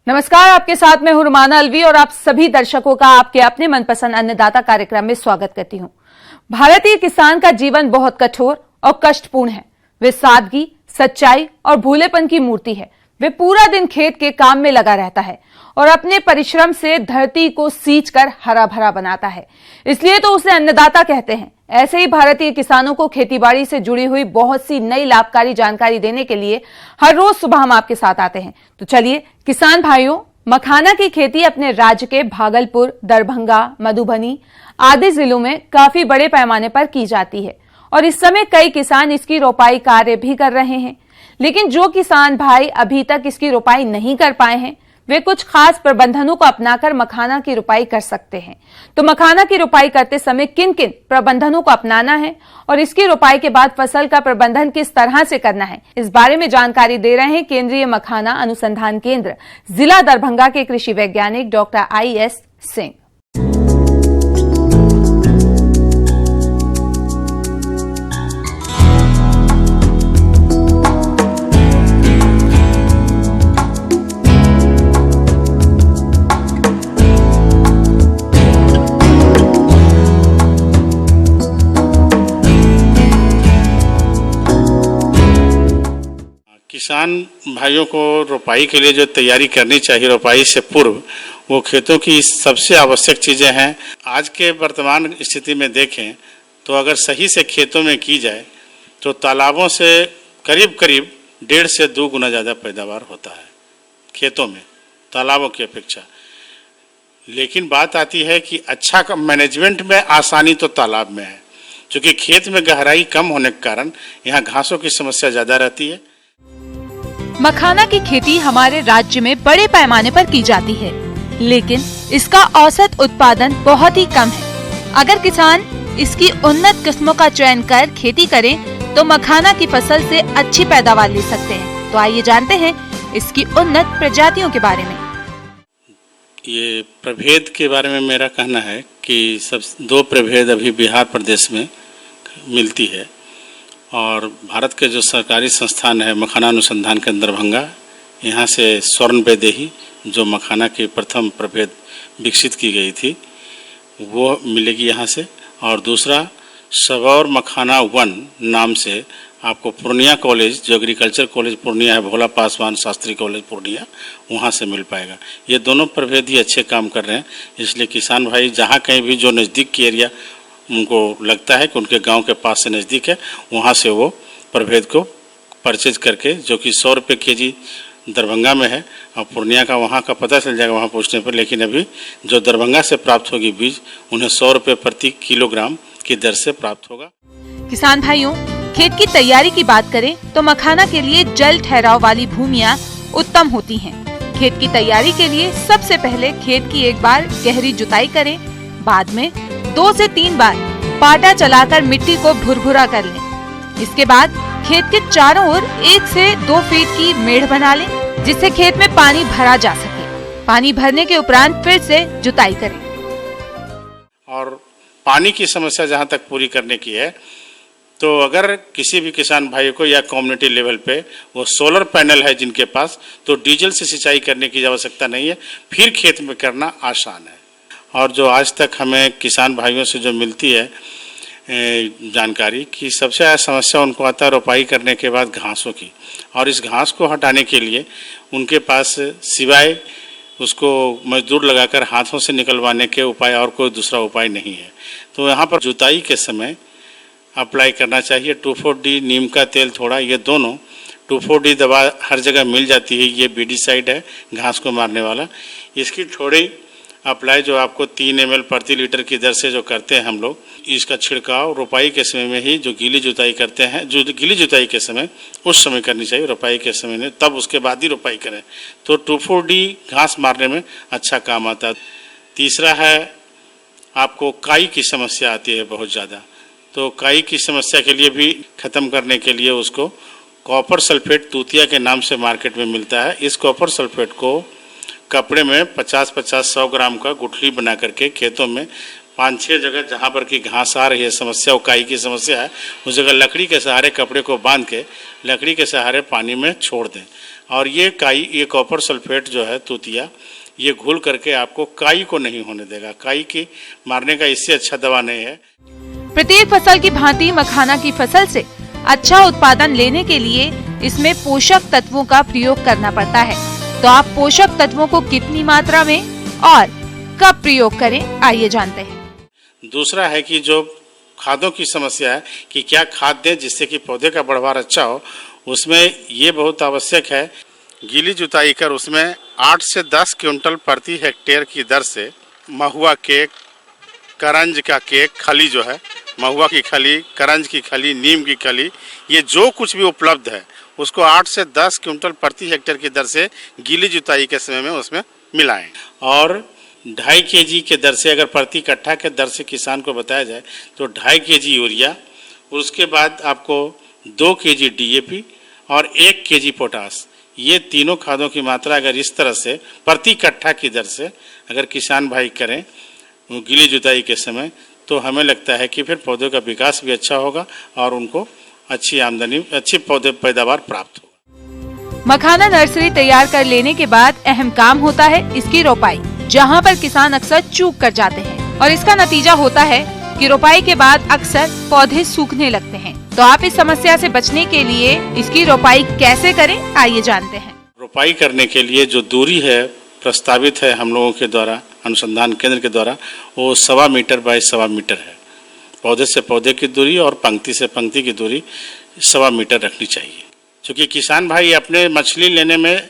नमस्कार, आपके साथ मैं हूं रुमाना अलवी और आप सभी दर्शकों का आपके अपने मनपसंद अन्नदाता कार्यक्रम में स्वागत करती हूं। भारतीय किसान का जीवन बहुत कठोर और कष्टपूर्ण है। वे सादगी, सच्चाई और भोलेपन की मूर्ति है। वे पूरा दिन खेत के काम में लगा रहता है और अपने परिश्रम से धरती को सींचकर हरा भरा बनाता है, इसलिए तो उसे अन्नदाता कहते हैं। ऐसे ही भारतीय किसानों को खेतीबाड़ी से जुड़ी हुई बहुत सी नई लाभकारी जानकारी देने के लिए हर रोज सुबह हम आपके साथ आते हैं। तो चलिए किसान भाइयों, मखाना की खेती अपने राज्य के भागलपुर, दरभंगा, मधुबनी आदि जिलों में काफी बड़े पैमाने पर की जाती है और इस समय कई किसान इसकी रोपाई कार्य भी कर रहे हैं। लेकिन जो किसान भाई अभी तक इसकी रोपाई नहीं कर पाए हैं, वे कुछ खास प्रबंधनों को अपनाकर मखाना की रोपाई कर सकते हैं। तो मखाना की रोपाई करते समय किन किन प्रबंधनों को अपनाना है और इसकी रोपाई के बाद फसल का प्रबंधन किस तरह से करना है, इस बारे में जानकारी दे रहे हैं केंद्रीय मखाना अनुसंधान केंद्र जिला दरभंगा के कृषि वैज्ञानिक डॉक्टर IS सिंह। किसान भाइयों को रोपाई के लिए जो तैयारी करनी चाहिए रोपाई से पूर्व, वो खेतों की सबसे आवश्यक चीज़ें हैं। आज के वर्तमान स्थिति में देखें तो अगर सही से खेतों में की जाए तो तालाबों से करीब करीब 1.5 से 2 गुना ज़्यादा पैदावार होता है खेतों में तालाबों की अपेक्षा। लेकिन बात आती है कि अच्छा मैनेजमेंट में आसानी तो तालाब में है, क्योंकि खेत में गहराई कम होने के कारण यहाँ घासों की समस्या ज़्यादा रहती है। मखाना की खेती हमारे राज्य में बड़े पैमाने पर की जाती है, लेकिन इसका औसत उत्पादन बहुत ही कम है। अगर किसान इसकी उन्नत किस्मों का चयन कर खेती करें तो मखाना की फसल से अच्छी पैदावार ले सकते हैं। तो आइए जानते हैं इसकी उन्नत प्रजातियों के बारे में। ये प्रभेद के बारे में मेरा कहना है कि सब 2 प्रभेद अभी बिहार प्रदेश में मिलती है और भारत के जो सरकारी संस्थान है मखाना अनुसंधान केंद्र दरभंगा, यहाँ से स्वर्ण वैदेही जो मखाना की प्रथम प्रभेद विकसित की गई थी वो मिलेगी यहाँ से। और दूसरा सबौर मखाना 1 नाम से आपको पूर्णिया कॉलेज, जो एग्रीकल्चर कॉलेज पूर्णिया है, भोला पासवान शास्त्री कॉलेज पूर्णिया, वहाँ से मिल पाएगा। ये दोनों प्रभेद ही अच्छे काम कर रहे हैं, इसलिए किसान भाई जहाँ कहीं भी जो नज़दीक की एरिया उनको लगता है कि उनके गांव के पास से नज़दीक है, वहाँ से वो प्रभेद को परचेज करके, जो कि 100 रुपये केजी दरभंगा में है और पूर्णिया का वहाँ का पता चल जाएगा वहाँ पूछने पर। लेकिन अभी जो दरभंगा से प्राप्त होगी बीज, उन्हें 100 रुपये प्रति किलोग्राम की दर से प्राप्त होगा। किसान भाइयों, खेत की तैयारी की बात करें तो मखाना के लिए जल ठहराव वाली भूमियाँ उत्तम होती हैं। खेत की तैयारी के लिए सबसे पहले खेत की एक बार गहरी जुताई करें, बाद में 2 से 3 बार पाटा चलाकर मिट्टी को भुरभुरा कर लें। इसके बाद खेत के चारों ओर 1 से 2 फीट की मेड़ बना लें, जिससे खेत में पानी भरा जा सके। पानी भरने के उपरांत फिर से जुताई करें। और पानी की समस्या जहाँ तक पूरी करने की है, तो अगर किसी भी किसान भाई को या कम्युनिटी लेवल पे वो सोलर पैनल है जिनके पास, तो डीजल से सिंचाई करने की आवश्यकता नहीं है, फिर खेत में करना आसान है। और जो आज तक हमें किसान भाइयों से जो मिलती है जानकारी की, सबसे ज़्यादा समस्या उनको आता है रोपाई करने के बाद घासों की। और इस घास को हटाने के लिए उनके पास सिवाय उसको मजदूर लगाकर हाथों से निकलवाने के उपाय और कोई दूसरा उपाय नहीं है। तो यहाँ पर जुताई के समय अप्लाई करना चाहिए 2,4-D नीम का तेल थोड़ा। ये दोनों 2,4-D दवा हर जगह मिल जाती है। ये बीडीसाइड है, घास को मारने वाला। इसकी थोड़ी अप्लाई जो आपको 3 ml प्रति लीटर की दर से जो करते हैं हम लोग, इसका छिड़काव रोपाई के समय में ही, जो गीली जुताई करते हैं, जो गीली जुताई के समय उस समय करनी चाहिए, रोपाई के समय नहीं, तब उसके बाद ही रोपाई करें। तो 2,4-D घास मारने में अच्छा काम आता है। तीसरा है आपको काई की समस्या आती है बहुत ज़्यादा, तो काई की समस्या के लिए भी ख़त्म करने के लिए उसको कॉपर सल्फेट तूतिया के नाम से मार्केट में मिलता है। इस कॉपर सल्फेट को कपड़े में 50-50 100 ग्राम का गुठली बना करके खेतों में 5-6 जगह जहाँ पर कि घास आ रही है, समस्या काई की समस्या है, उस जगह लकड़ी के सहारे कपड़े को बांध के लकड़ी के सहारे पानी में छोड़ दें। और ये काई, ये कॉपर सल्फेट जो है तूतिया, ये घुल करके आपको काई को नहीं होने देगा। काई की मारने का इससे अच्छा दवा नहीं है। प्रत्येक फसल की भांति मखाना की फसल से अच्छा उत्पादन लेने के लिए इसमें पोषक तत्वों का प्रयोग करना पड़ता है। तो आप पोषक तत्वों को कितनी मात्रा में और कब प्रयोग करें, आइए जानते हैं। दूसरा है कि जो खादों की समस्या है कि क्या खाद दें जिससे कि पौधे का बढ़वार अच्छा हो, उसमें ये बहुत आवश्यक है। गीली जुताई कर उसमें 8 से 10 क्विंटल प्रति हेक्टेयर की दर से महुआ केक, करंज का केक, खली जो है, महुआ की खली, करंज की खली, नीम की खली, ये जो कुछ भी उपलब्ध है उसको 8 से 10 क्विंटल प्रति हेक्टेयर की दर से गीली जुताई के समय में उसमें मिलाएं। और 2.5 kg के दर से, अगर प्रति कट्ठा के दर से किसान को बताया जाए तो 2.5 kg यूरिया, उसके बाद आपको 2 kg DAP और 1 kg पोटास, ये तीनों खादों की मात्रा अगर इस तरह से प्रति कट्ठा की दर से अगर किसान भाई करें गीली जुताई के समय, तो हमें लगता है कि फिर पौधों का विकास भी अच्छा होगा और उनको अच्छी आमदनी, अच्छी पौधे पैदावार प्राप्त होगा। मखाना नर्सरी तैयार कर लेने के बाद अहम काम होता है इसकी रोपाई, जहां पर किसान अक्सर चूक कर जाते हैं और इसका नतीजा होता है कि रोपाई के बाद अक्सर पौधे सूखने लगते हैं। तो आप इस समस्या से बचने के लिए इसकी रोपाई कैसे करें, आइए जानते हैं। रोपाई करने के लिए जो दूरी है प्रस्तावित है हम लोगों के द्वारा, अनुसंधान केंद्र के द्वारा, वो 1.25 मीटर बाय 1.25 मीटर है। पौधे से पौधे की दूरी और पंक्ति से पंक्ति की दूरी 1.25 मीटर रखनी चाहिए। क्योंकि किसान भाई अपने मछली लेने में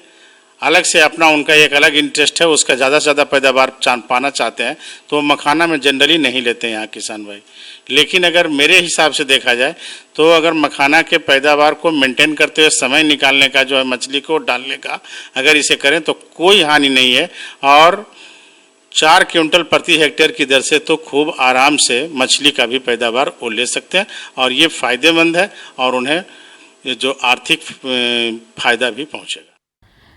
अलग से अपना, उनका एक अलग इंटरेस्ट है, उसका ज़्यादा से ज़्यादा पैदावार पाना चाहते हैं, तो मखाना में जनरली नहीं लेते हैं यहाँ किसान भाई। लेकिन अगर मेरे हिसाब से देखा जाए तो अगर मखाना के पैदावार को मेंटेन करते हुए समय निकालने का जो है, मछली को डालने का, अगर इसे करें तो कोई हानि नहीं है। और 4 क्विंटल प्रति हेक्टेयर की दर से तो खूब आराम से मछली का भी पैदावार वो ले सकते हैं और ये फायदेमंद है और उन्हें जो आर्थिक फायदा भी पहुंचेगा।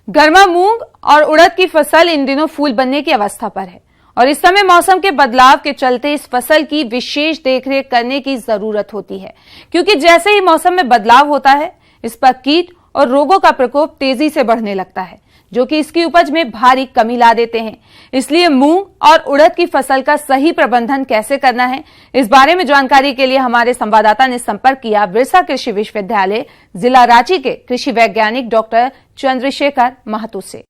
गर्मा मूंग और उड़द की फसल इन दिनों फूल बनने की अवस्था पर है और इस समय मौसम के बदलाव के चलते इस फसल की विशेष देखरेख करने की जरूरत होती है, क्योंकि जैसे ही मौसम में बदलाव होता है इस पर कीट और रोगों का प्रकोप तेजी से बढ़ने लगता है, जो कि इसकी उपज में भारी कमी ला देते हैं। इसलिए मूंग और उड़द की फसल का सही प्रबंधन कैसे करना है, इस बारे में जानकारी के लिए हमारे संवाददाता ने संपर्क किया बिरसा कृषि विश्वविद्यालय जिला रांची के कृषि वैज्ञानिक डॉक्टर चंद्रशेखर महतो से।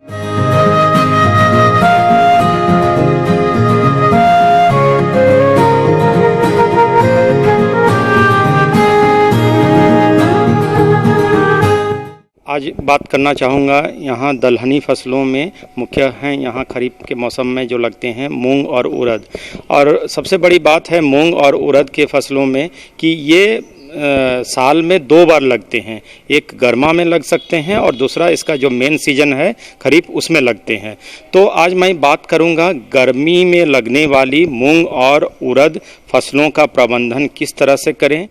आज बात करना चाहूँगा यहाँ दलहनी फसलों में मुख्य हैं, यहाँ खरीफ के मौसम में जो लगते हैं मूंग और उड़द। और सबसे बड़ी बात है मूंग और उड़द के फसलों में कि ये साल में 2 बार लगते हैं, एक गर्मा में लग सकते हैं और दूसरा इसका जो मेन सीजन है खरीफ उसमें लगते हैं। तो आज मैं बात करूँगा गर्मी में लगने वाली मूंग और उड़द फसलों का प्रबंधन किस तरह से करें।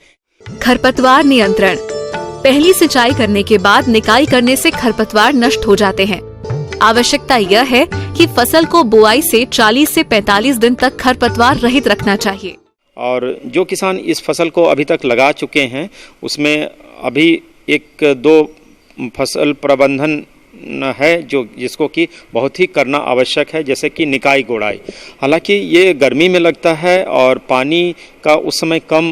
खरपतवार नियंत्रण। पहली सिंचाई करने के बाद निकाई करने से खरपतवार नष्ट हो जाते हैं। आवश्यकता यह है कि फसल को बुआई से 40 से 45 दिन तक खरपतवार रहित रखना चाहिए। और जो किसान इस फसल को अभी तक लगा चुके हैं उसमें अभी 1-2 फसल प्रबंधन है जो जिसको कि बहुत ही करना आवश्यक है, जैसे कि निकाई गोड़ाई। हालांकि ये गर्मी में लगता है और पानी का उस समय कम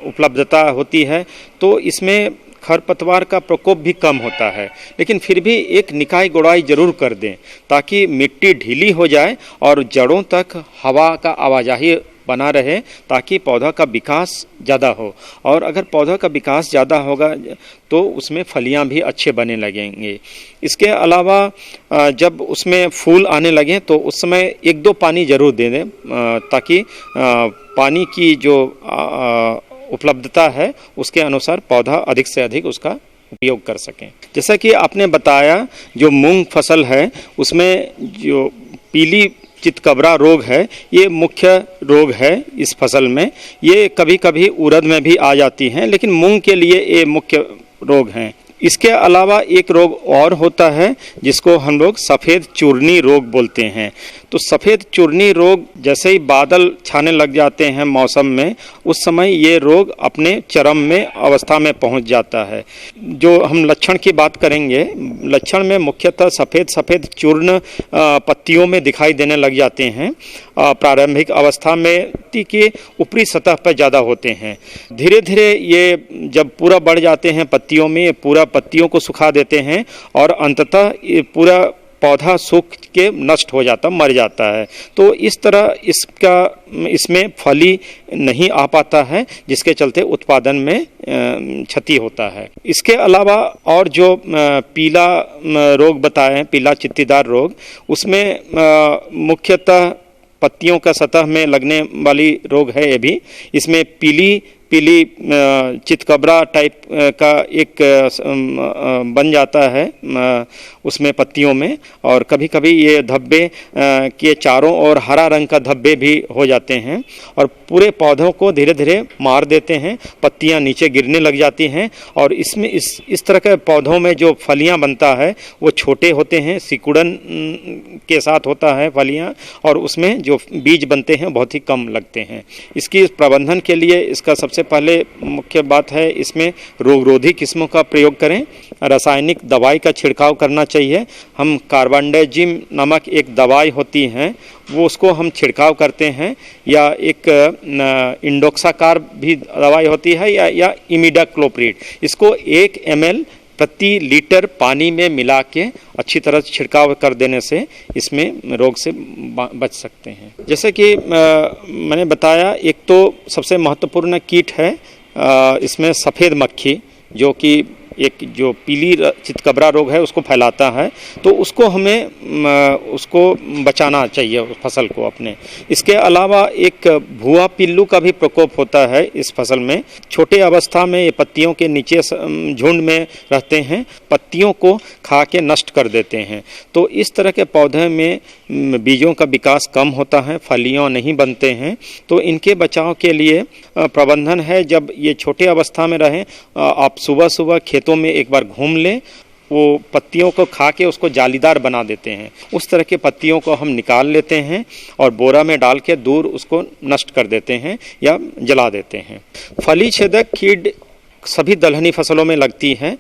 उपलब्धता होती है, तो इसमें खरपतवार का प्रकोप भी कम होता है, लेकिन फिर भी एक निकाई गोड़ाई जरूर कर दें ताकि मिट्टी ढीली हो जाए और जड़ों तक हवा का आवाजाही बना रहे, ताकि पौधा का विकास ज़्यादा हो। और अगर पौधा का विकास ज़्यादा होगा तो उसमें फलियां भी अच्छे बने लगेंगे। इसके अलावा जब उसमें फूल आने लगें तो उस समय 1-2 पानी जरूर दे दें ताकि पानी की जो उपलब्धता है उसके अनुसार पौधा अधिक से अधिक उसका उपयोग कर सकें। जैसा कि आपने बताया जो मूंग फसल है उसमें जो पीली चितकबरा रोग है ये मुख्य रोग है इस फसल में। ये कभी कभी उड़द में भी आ जाती हैं, लेकिन मूंग के लिए ये मुख्य रोग हैं। इसके अलावा एक रोग और होता है जिसको हम लोग सफ़ेद चूर्णी रोग बोलते हैं। तो सफ़ेद चूर्णी रोग जैसे ही बादल छाने लग जाते हैं मौसम में, उस समय ये रोग अपने चरम में अवस्था में पहुंच जाता है। जो हम लक्षण की बात करेंगे, लक्षण में मुख्यतः सफ़ेद चूर्ण पत्तियों में दिखाई देने लग जाते हैं। प्रारंभिक अवस्था में पत्ती के ऊपरी सतह पर ज़्यादा होते हैं। धीरे धीरे ये जब पूरा बढ़ जाते हैं पत्तियों में, ये पूरा पत्तियों को सुखा देते हैं और अंततः ये पूरा पौधा सूख के नष्ट हो जाता, मर जाता है। तो इस तरह इसमें फली नहीं आ पाता है, जिसके चलते उत्पादन में क्षति होता है। इसके अलावा और जो पीला रोग बताए, पीला चित्तीदार रोग, उसमें मुख्यतः पत्तियों का सतह में लगने वाली रोग है। ये भी इसमें पीली चितकबरा टाइप का एक बन जाता है उसमें पत्तियों में, और कभी कभी ये धब्बे के चारों ओर हरा रंग का धब्बे भी हो जाते हैं और पूरे पौधों को धीरे धीरे मार देते हैं। पत्तियां नीचे गिरने लग जाती हैं और इसमें इस तरह के पौधों में जो फलियां बनता है वो छोटे होते हैं, सिकुड़न के साथ होता है फलियां, और उसमें जो बीज बनते हैं बहुत ही कम लगते हैं। इसकी प्रबंधन के लिए इसका सबसे पहले मुख्य बात है, इसमें रोगरोधी किस्मों का प्रयोग करें। रासायनिक दवाई का छिड़काव करना चाहिए। हम कार्बेंडाजिम नामक एक दवाई होती है, वो उसको हम छिड़काव करते हैं, या एक इंडोक्साकार भी दवाई होती है, या इमिडाक्लोप्रिड। इसको 1 ml प्रति लीटर पानी में मिला के अच्छी तरह छिड़काव कर देने से इसमें रोग से बच सकते हैं। जैसे कि मैंने बताया, एक तो सबसे महत्वपूर्ण कीट है इसमें सफ़ेद मक्खी, जो कि एक जो पीली चितकबरा रोग है उसको फैलाता है, तो उसको हमें उसको बचाना चाहिए फसल को अपने। इसके अलावा एक भुआ पिल्लू का भी प्रकोप होता है इस फसल में। छोटे अवस्था में ये पत्तियों के नीचे झुंड में रहते हैं, पत्तियों को खा के नष्ट कर देते हैं। तो इस तरह के पौधे में बीजों का विकास कम होता है, फलियां नहीं बनते हैं। तो इनके बचाव के लिए प्रबंधन है, जब ये छोटे अवस्था में रहें, आप सुबह सुबह खेतों में एक बार घूम लें, वो पत्तियों को खा के उसको जालीदार बना देते हैं। उस तरह के पत्तियों को हम निकाल लेते हैं और बोरा में डाल के दूर उसको नष्ट कर देते हैं या जला देते हैं। फली छेदक कीट सभी दलहनी फसलों में लगती है।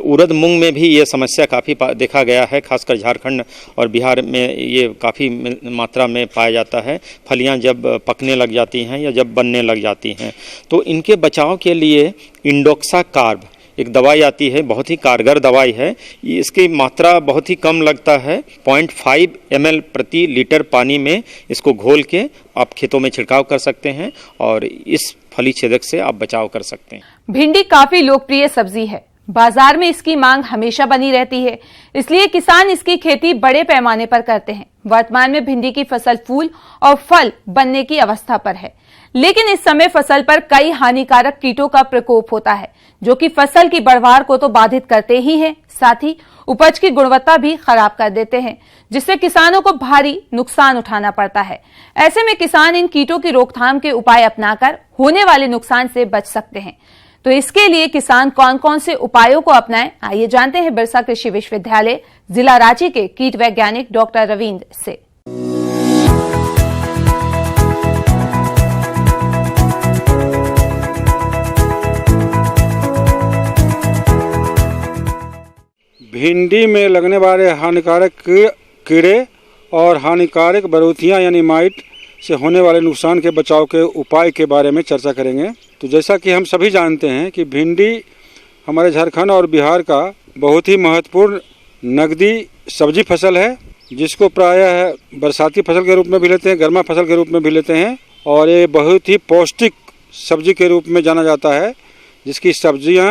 उड़द मूंग में भी ये समस्या काफ़ी देखा गया है, खासकर झारखंड और बिहार में ये काफ़ी मात्रा में पाया जाता है। फलियां जब पकने लग जाती हैं या जब बनने लग जाती हैं, तो इनके बचाव के लिए इंडोक्सा कार्ब एक दवाई आती है, बहुत ही कारगर दवाई है। इसकी मात्रा बहुत ही कम लगता है, 0.5 ml प्रति लीटर पानी में इसको घोल के आप खेतों में छिड़काव कर सकते हैं और इस फली छेदक से आप बचाव कर सकते हैं। भिंडी काफी लोकप्रिय सब्जी है, बाजार में इसकी मांग हमेशा बनी रहती है, इसलिए किसान इसकी खेती बड़े पैमाने पर करते हैं। वर्तमान में भिंडी की फसल फूल और फल बनने की अवस्था पर है, लेकिन इस समय फसल पर कई हानिकारक कीटों का प्रकोप होता है, जो कि फसल की बढ़वार को तो बाधित करते ही हैं, साथ ही उपज की गुणवत्ता भी खराब कर देते हैं, जिससे किसानों को भारी नुकसान उठाना पड़ता है। ऐसे में किसान इन कीटों की रोकथाम के उपाय अपनाकर होने वाले नुकसान से बच सकते हैं। तो इसके लिए किसान कौन कौन से उपायों को अपनाएं, आइए जानते हैं बिरसा कृषि विश्वविद्यालय जिला रांची के कीट वैज्ञानिक डॉक्टर रविंद्र से। भिंडी में लगने वाले हानिकारक कीड़े और हानिकारक बरूथियां यानी माइट से होने वाले नुकसान के बचाव के उपाय के बारे में चर्चा करेंगे। तो जैसा कि हम सभी जानते हैं कि भिंडी हमारे झारखंड और बिहार का बहुत ही महत्वपूर्ण नगदी सब्जी फसल है, जिसको प्रायः बरसाती फसल के रूप में भी लेते हैं, गर्मा फसल के रूप में भी लेते हैं, और ये बहुत ही पौष्टिक सब्जी के रूप में जाना जाता है, जिसकी सब्जियां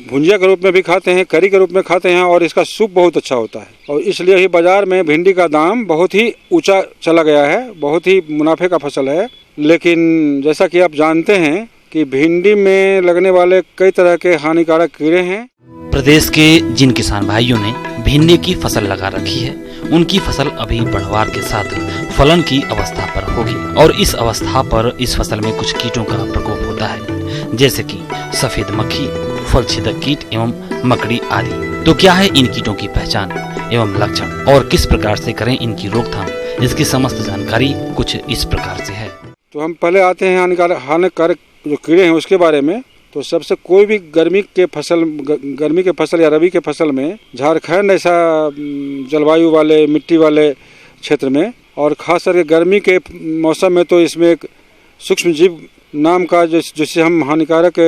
भुंजिया के रूप में भी खाते हैं, करी के रूप में खाते हैं, और इसका सूप बहुत अच्छा होता है। और इसलिए ही बाजार में भिंडी का दाम बहुत ही ऊंचा चला गया है, बहुत ही मुनाफे का फसल है। लेकिन जैसा कि आप जानते हैं कि भिंडी में लगने वाले कई तरह के हानिकारक कीड़े हैं। प्रदेश के जिन किसान भाइयों ने भिंडी की फसल लगा रखी है, उनकी फसल अभी बढ़वार के साथ फलन की अवस्था पर होगी, और इस अवस्था पर इस फसल में कुछ कीटों का प्रकोप होता है, जैसे कि सफेद मक्खी, फल छेदक कीट एवं मकड़ी आदि। तो क्या है इन कीटों की पहचान एवं लक्षण और किस प्रकार से करें इनकी रोकथाम, इसकी समस्त जानकारी कुछ इस प्रकार से है। तो हम पहले आते हैं हानिकारक जो कीड़े हैं उसके बारे में। तो सबसे कोई भी गर्मी के फसल या रबी के फसल में झारखंड ऐसा जलवायु वाले मिट्टी वाले क्षेत्र में, और खास करके गर्मी के मौसम में तो इसमें एक सूक्ष्म जीव नाम का जिसे हम हानिकारक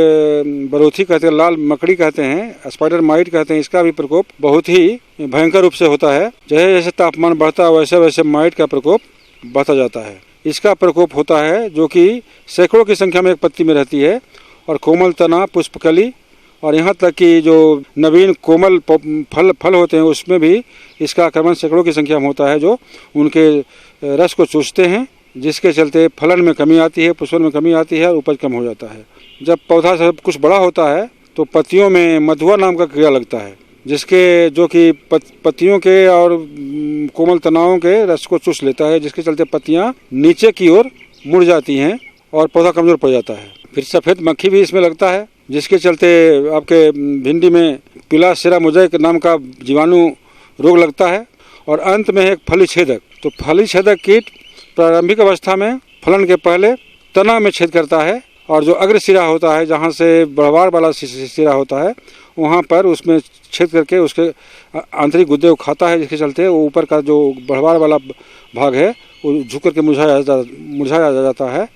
बरोथी कहते हैं, लाल मकड़ी कहते हैं, स्पाइडर माइट कहते हैं, इसका भी प्रकोप बहुत ही भयंकर रूप से होता है। जैसे जैसे तापमान बढ़ता है वैसे वैसे माइट का प्रकोप बढ़ता जाता है। इसका प्रकोप होता है जो कि सैकड़ों की संख्या में एक पत्ती में रहती है, और कोमल तना, पुष्पकली और यहाँ तक कि जो नवीन कोमल फल होते हैं उसमें भी इसका आक्रमण सैकड़ों की संख्या में होता है, जो उनके रस को चूसते हैं, जिसके चलते फलन में कमी आती है, पुष्पन में कमी आती है और उपज कम हो जाता है। जब पौधा सब कुछ बड़ा होता है तो पत्तियों में मधुआ नाम का कीड़ा लगता है, जिसके जो कि पत्तियों के और कोमल तनाओं के रस को चूस लेता है, जिसके चलते पत्तियां नीचे की ओर मुड़ जाती हैं और पौधा कमजोर पड़ जाता है। फिर सफ़ेद मक्खी भी इसमें लगता है, जिसके चलते आपके भिंडी में पीला सिरा मोज़ेक नाम का जीवाणु रोग लगता है। और अंत में है एक फली छेदक। तो फली छेदक कीट प्रारंभिक अवस्था में फलन के पहले तना में छेद करता है, और जो अग्र सिरा होता है, जहाँ से बढ़वार वाला सिरा होता है, वहाँ पर उसमें छेद करके उसके आंतरिक गुद्दे को खाता है, जिसके चलते वो ऊपर का जो बढ़वार वाला भाग है वो झुक करके मुरझाया जाता है।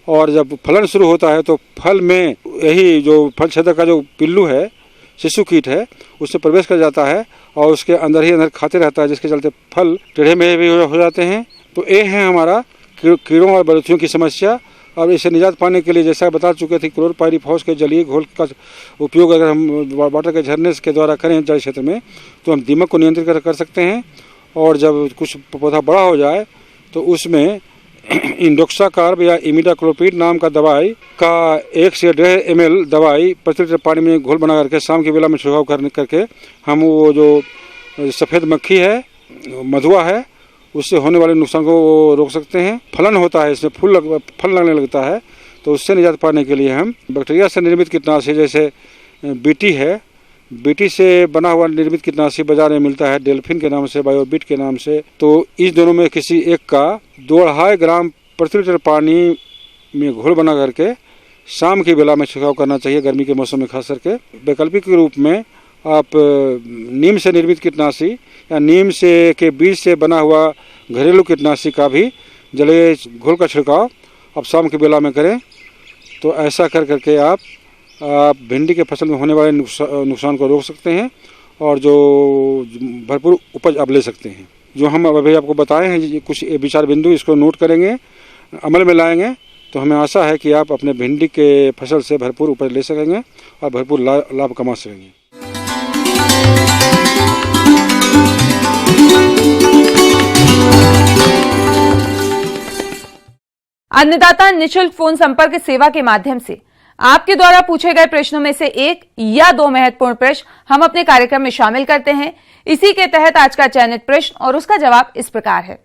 और जब फलन शुरू होता है तो फल में यही जो फल छेदक का जो पिल्लू है, शिशु कीट है, उससे प्रवेश कर जाता है और उसके अंदर ही अंदर खाते रहता है, जिसके चलते फल टेढ़े मेढ़े भी हो जाते हैं। तो ये है हमारा कीड़ों और बरोथियों की समस्या। और इससे निजात पाने के लिए जैसा बता चुके थे, क्लोरोपाइरीफॉस के जलीय घोल का उपयोग अगर हम वाटर के झरने के द्वारा करें जल क्षेत्र में, तो हम दीमक को नियंत्रित कर सकते हैं। और जब कुछ पौधा बड़ा हो जाए तो उसमें इंडोक्साकार्ब या इमिडाक्लोपिड नाम का दवाई का 1 से 1.5 ml दवाई प्रति लीटर पानी में घोल बना करके शाम की बेला में छिड़काव करके हम वो जो सफ़ेद मक्खी है, मधुआ है, उससे होने वाले नुकसान को रोक सकते हैं। फलन होता है, इसमें फल लगने लगता है, तो उससे निजात पाने के लिए हम बैक्टीरिया से निर्मित कीटनाशी जैसे बीटी है, बीटी से बना हुआ निर्मित कीटनाशी बाजार में मिलता है डेल्फिन के नाम से, बायोबिट के नाम से। तो इस दोनों में किसी एक का 2.5 ग्राम प्रति लीटर पानी में घोल बना करके शाम की बेला में छिड़काव करना चाहिए, गर्मी के मौसम में खास करके। वैकल्पिक रूप में आप नीम से निर्मित कीटनाशी या नीम से के बीज से बना हुआ घरेलू कीटनाशी का भी जलीय घोल का छिड़काव आप शाम की बेला में करें। तो ऐसा कर करके आप भिंडी के फसल में होने वाले नुकसान को रोक सकते हैं और जो भरपूर उपज आप ले सकते हैं। जो हम अभी आपको बताए हैं कुछ विचार बिंदु, इसको नोट करेंगे, अमल में लाएंगे, तो हमें आशा है कि आप अपने भिंडी के फसल से भरपूर उपज ले सकेंगे और भरपूर लाभ कमा सकेंगे। अन्नदाता निशुल्क फोन संपर्क सेवा के माध्यम से आपके द्वारा पूछे गए प्रश्नों में से 1 या 2 महत्वपूर्ण प्रश्न हम अपने कार्यक्रम में शामिल करते हैं। इसी के तहत आज का चयनित प्रश्न और उसका जवाब इस प्रकार है।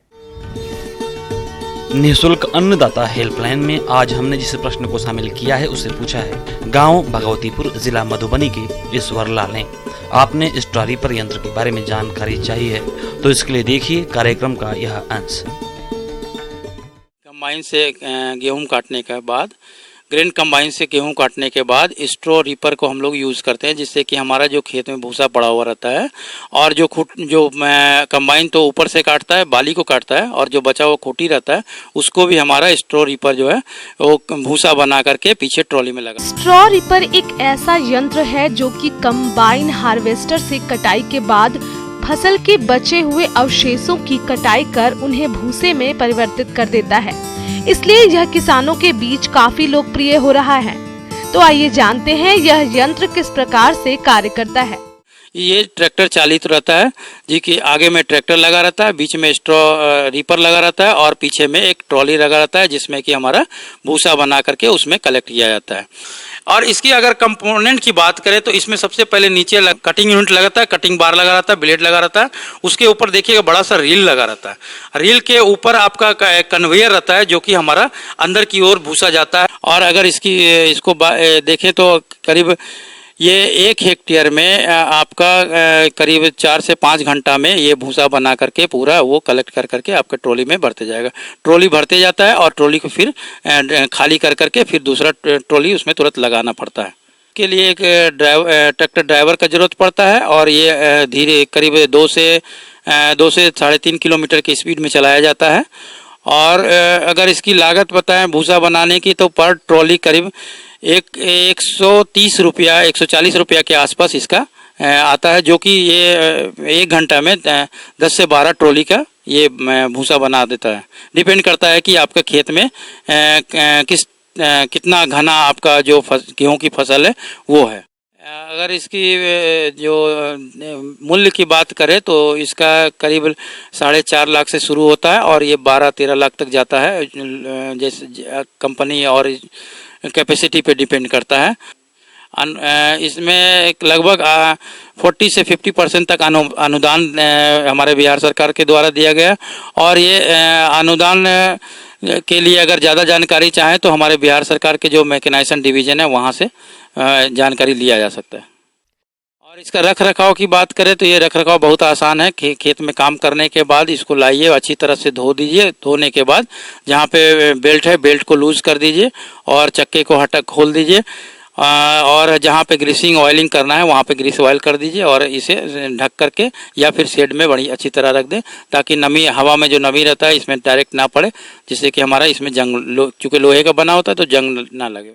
निःशुल्क अन्नदाता हेल्पलाइन में आज हमने जिस प्रश्न को शामिल किया है उसे पूछा है गांव भगवतीपुर जिला मधुबनी के ईश्वर लाल ने। आपने स्ट्रॉ रीपर यंत्र के बारे में जानकारी चाहिए है तो इसके लिए देखिए कार्यक्रम का यह अंश। कंबाइन से गेहूं काटने के बाद, ग्रेन कंबाइन से गेहूं काटने के बाद स्ट्रॉ रीपर को हम लोग यूज़ करते हैं, जिससे कि हमारा जो खेत में भूसा पड़ा हुआ रहता है और जो कंबाइन तो ऊपर से काटता है, बाली को काटता है, और जो बचा हुआ खूंटी रहता है उसको भी हमारा स्ट्रॉ रीपर जो है वो भूसा बना करके पीछे ट्रॉली में लगा। स्ट्रॉ रीपर एक ऐसा यंत्र है जो कि कंबाइन हार्वेस्टर से कटाई के बाद फसल के बचे हुए अवशेषों की कटाई कर उन्हें भूसे में परिवर्तित कर देता है। इसलिए यह किसानों के बीच काफी लोकप्रिय हो रहा है। तो आइए जानते हैं यह यंत्र किस प्रकार से कार्य करता है। ये ट्रैक्टर चालित रहता है जी कि आगे में ट्रैक्टर लगा रहता है, बीच में स्ट्रॉ रीपर लगा रहता है और पीछे में एक ट्रॉली लगा रहता है, जिसमें कि हमारा भूसा बना करके उसमें कलेक्ट किया जाता है। और इसकी अगर कंपोनेंट की बात करें तो इसमें सबसे पहले नीचे कटिंग यूनिट लगाता है, कटिंग बार लगा रहता है, ब्लेड लगा रहता है, उसके ऊपर देखिएगा बड़ा सा रील लगा रहता है। रील के ऊपर आपका कन्वेयर रहता है जो कि हमारा अंदर की ओर भूसा जाता है। और अगर इसको देखें तो करीब ये 1 हेक्टेयर में आपका करीब 4 से 5 घंटा में ये भूसा बना करके पूरा वो कलेक्ट कर करके आपके ट्रॉली में भरते जाएगा। ट्रॉली भरते जाता है और ट्रॉली को फिर खाली कर करके फिर दूसरा ट्रॉली उसमें तुरंत लगाना पड़ता है। के लिए एक ट्रैक्टर ड्राइवर का ज़रूरत पड़ता है और ये धीरे करीब 2 से 3.5 किलोमीटर की स्पीड में चलाया जाता है। और अगर इसकी लागत बताएं भूसा बनाने की तो पर ट्रॉली करीब 130 रुपया 140 रुपया के आसपास इसका आता है, जो कि ये 1 घंटा में 10 से 12 ट्रॉली का ये भूसा बना देता है। डिपेंड करता है कि आपके खेत में कितना घना आपका जो गेहूं की फसल है वो है। अगर इसकी जो मूल्य की बात करें तो इसका करीब 4.5 लाख से शुरू होता है और ये 12-13 लाख तक जाता है, जैसे कंपनी और कैपेसिटी पे डिपेंड करता है। इसमें लगभग 40 से 50% तक अनुदान हमारे बिहार सरकार के द्वारा दिया गया। और ये अनुदान के लिए अगर ज़्यादा जानकारी चाहें तो हमारे बिहार सरकार के जो मैकेनाइजेशन डिवीज़न है वहाँ से जानकारी लिया जा सकता है। और इसका रख रखाव की बात करें तो ये रख रखाव बहुत आसान है। खेत में काम करने के बाद इसको लाइए, अच्छी तरह से धो दीजिए। धोने के बाद जहाँ पे बेल्ट है बेल्ट को लूज़ कर दीजिए और चक्के को खोल दीजिए। और जहाँ पे ग्रीसिंग ऑयलिंग करना है वहाँ पे ग्रीस ऑयल कर दीजिए और इसे ढक करके या फिर शेड में बड़ी अच्छी तरह रख दें, ताकि नमी हवा में जो नमी रहता है इसमें डायरेक्ट ना पड़े, जिससे कि हमारा इसमें जंग चूँकि लोहे का बना होता है तो जंग ना लगे।